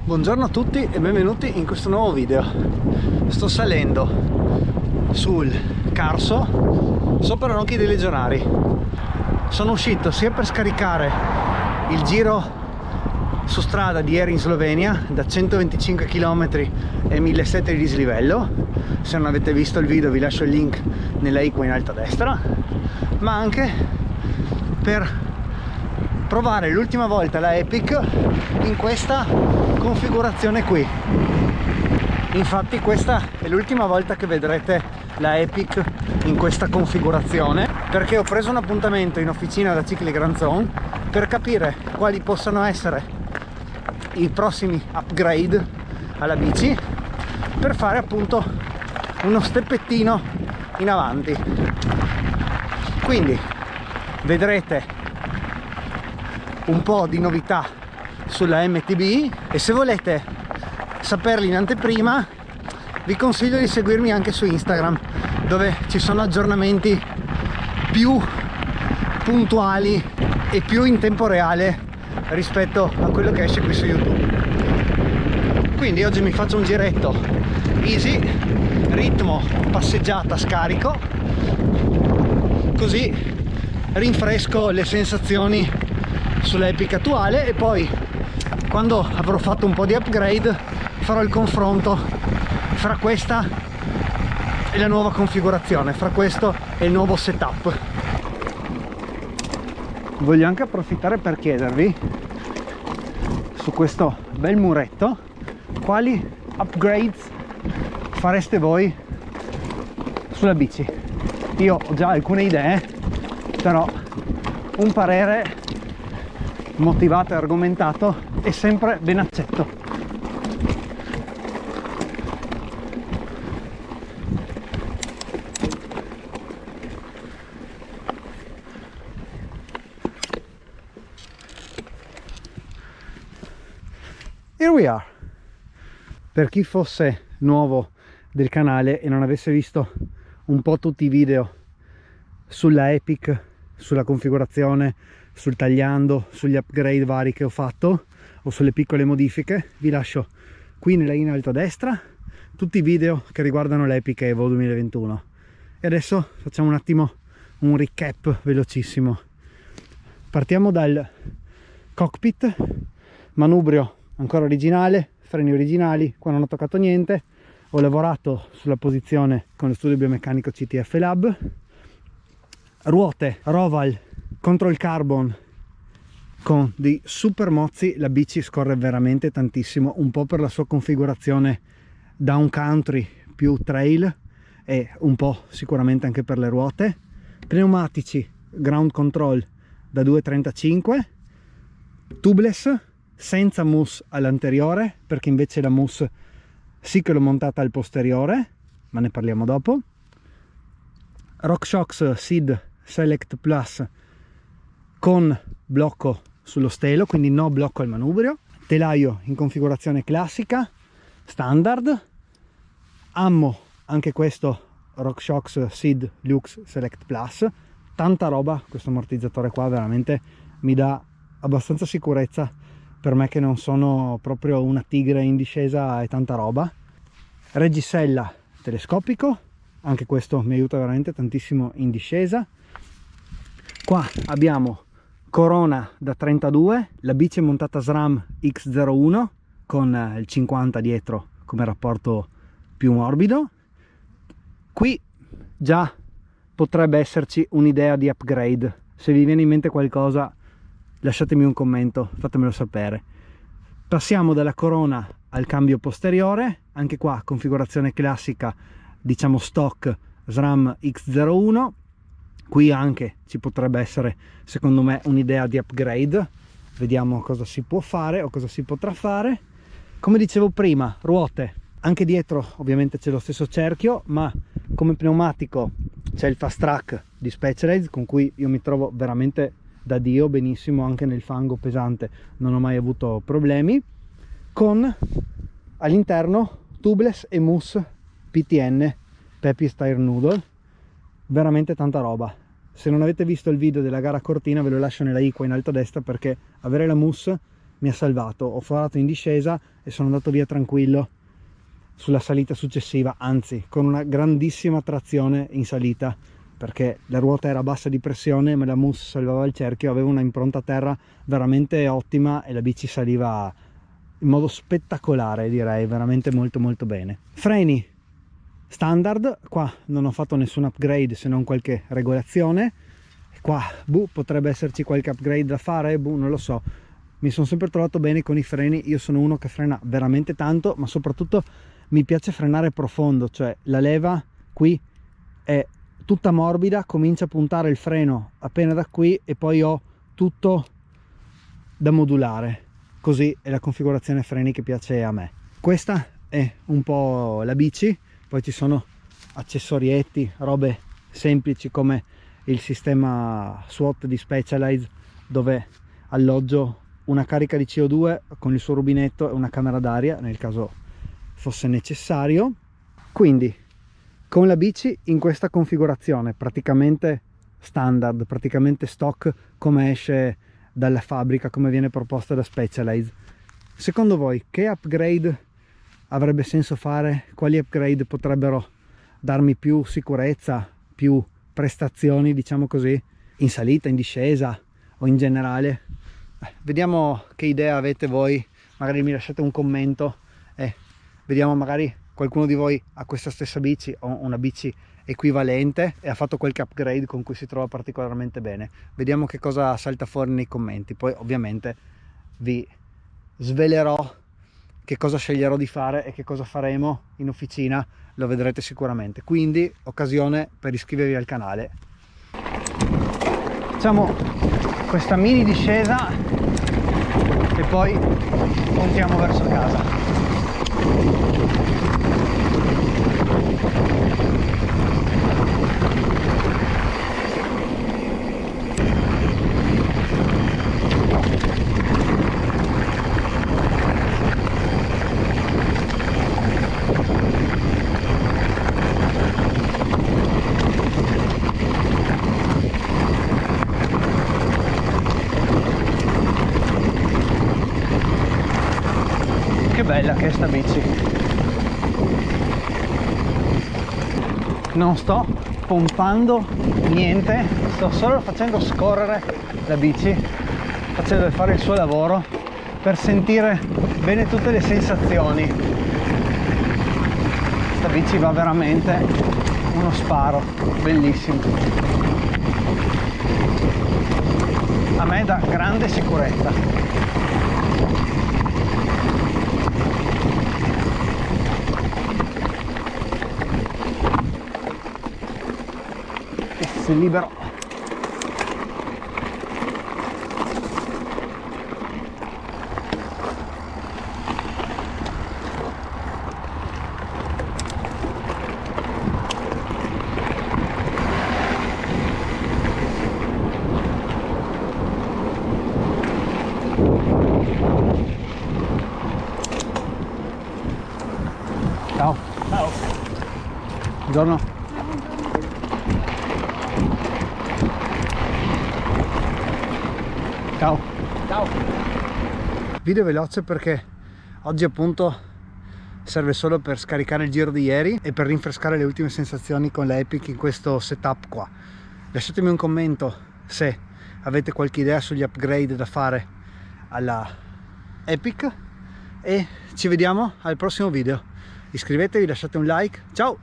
Buongiorno a tutti e benvenuti in questo nuovo video. Sto salendo sul Carso sopra Ronchi dei Legionari. Sono uscito sia per scaricare il giro su strada di ieri in Slovenia da 125 km e 1700 di dislivello. Se non avete visto il video vi lascio il link nella icona in alto a destra, ma anche per provare l'ultima volta la Epic in questa configurazione qui. Infatti questa è l'ultima volta che vedrete la Epic in questa configurazione, perché ho preso un appuntamento in officina da Cicli Grand Zone per capire quali possano essere i prossimi upgrade alla bici, per fare appunto uno steppettino in avanti. Quindi vedrete un po' di novità sulla MTB, e se volete saperli in anteprima vi consiglio di seguirmi anche su Instagram, dove ci sono aggiornamenti più puntuali e più in tempo reale rispetto a quello che esce qui su YouTube. Quindi oggi mi faccio un giretto easy, ritmo passeggiata scarico, così rinfresco le sensazioni sull'Epic attuale, e poi quando avrò fatto un po' di upgrade farò il confronto fra questa e la nuova configurazione, fra questo e il nuovo setup. Voglio anche approfittare per chiedervi su questo bel muretto quali upgrades fareste voi sulla bici. Io ho già alcune idee, però un parere motivato e argomentato è sempre ben accetto. Here we are. Per chi fosse nuovo del canale e non avesse visto un po' tutti i video sulla Epic, sulla configurazione, sul tagliando, sugli upgrade vari che ho fatto o sulle piccole modifiche, vi lascio qui nella in alto a destra tutti i video che riguardano l'Epic Evo 2021. E adesso facciamo un attimo un recap velocissimo. Partiamo dal cockpit, manubrio ancora originale, freni originali, qua non ho toccato niente. Ho lavorato sulla posizione con lo studio biomeccanico CTF Lab, ruote Roval Control Carbon con dei super mozzi. La bici scorre veramente tantissimo, un po' per la sua configurazione down country più trail e un po' sicuramente anche per le ruote. Pneumatici ground control da 2,35, tubeless senza mousse all'anteriore, perché invece la mousse sì che l'ho montata al posteriore, ma ne parliamo dopo. RockShox SID Select Plus con blocco sullo stelo, quindi no blocco al manubrio. Telaio in configurazione classica standard. Ammo anche questo RockShox SID Lux Select Plus. Tanta roba, questo ammortizzatore qua veramente mi dà abbastanza sicurezza per me che non sono proprio una tigre in discesa, e tanta roba. Reggisella telescopico, anche questo mi aiuta veramente tantissimo in discesa. Qua abbiamo corona da 32, la bici è montata SRAM X01 con il 50 dietro come rapporto più morbido. Qui già potrebbe esserci un'idea di upgrade. Se vi viene in mente qualcosa lasciatemi un commento, fatemelo sapere. Passiamo dalla corona al cambio posteriore, anche qua configurazione classica, diciamo stock SRAM X01. Qui anche ci potrebbe essere secondo me un'idea di upgrade, vediamo cosa si può fare o cosa si potrà fare. Come dicevo prima, ruote, anche dietro ovviamente c'è lo stesso cerchio, ma come pneumatico c'è il Fast Track di Specialized, con cui io mi trovo veramente da Dio, benissimo, anche nel fango pesante non ho mai avuto problemi. Con all'interno tubeless e mousse PTN Peppy's Tire Noodle, veramente tanta roba. Se non avete visto il video della gara Cortina ve lo lascio nella icona in alto a destra, perché avere la mousse mi ha salvato. Ho forato in discesa e sono andato via tranquillo sulla salita successiva, anzi con una grandissima trazione in salita, perché la ruota era a bassa di pressione ma la mousse salvava il cerchio, aveva una impronta a terra veramente ottima e la bici saliva in modo spettacolare, direi veramente molto molto bene. Freni standard, qua non ho fatto nessun upgrade se non qualche regolazione. Qua potrebbe esserci qualche upgrade da fare, non lo so. Mi sono sempre trovato bene con i freni, io sono uno che frena veramente tanto, ma soprattutto mi piace frenare profondo, cioè la leva qui è tutta morbida, comincia a puntare il freno appena da qui e poi ho tutto da modulare, così è la configurazione freni che piace a me. Questa è un po' la bici, poi ci sono accessorietti, robe semplici come il sistema SWAT di Specialized, dove alloggio una carica di CO2 con il suo rubinetto e una camera d'aria nel caso fosse necessario. Quindi con la bici in questa configurazione praticamente standard, praticamente stock, come esce dalla fabbrica, come viene proposta da Specialized, secondo voi che upgrade avrebbe senso fare? Quali upgrade potrebbero darmi più sicurezza, più prestazioni, diciamo così, in salita, in discesa o in generale? Vediamo che idea avete voi, magari mi lasciate un commento e vediamo, magari qualcuno di voi ha questa stessa bici o una bici equivalente e ha fatto qualche upgrade con cui si trova particolarmente bene. Vediamo che cosa salta fuori nei commenti, poi ovviamente vi svelerò che cosa sceglierò di fare e che cosa faremo in officina, lo vedrete sicuramente, quindi occasione per iscrivervi al canale. Facciamo questa mini discesa e poi puntiamo verso casa. Che bella che è sta bici. Non sto pompando niente, sto solo facendo scorrere la bici, facendo fare il suo lavoro per sentire bene tutte le sensazioni. Sta bici va veramente uno sparo, bellissimo. A me dà grande sicurezza. Libero. Ciao. Ciao. Buongiorno. Ciao. Ciao. Video veloce perché oggi appunto serve solo per scaricare il giro di ieri e per rinfrescare le ultime sensazioni con la Epic in questo setup qua. Lasciatemi un commento se avete qualche idea sugli upgrade da fare alla Epic e ci vediamo al prossimo video. Iscrivetevi, lasciate un like. Ciao.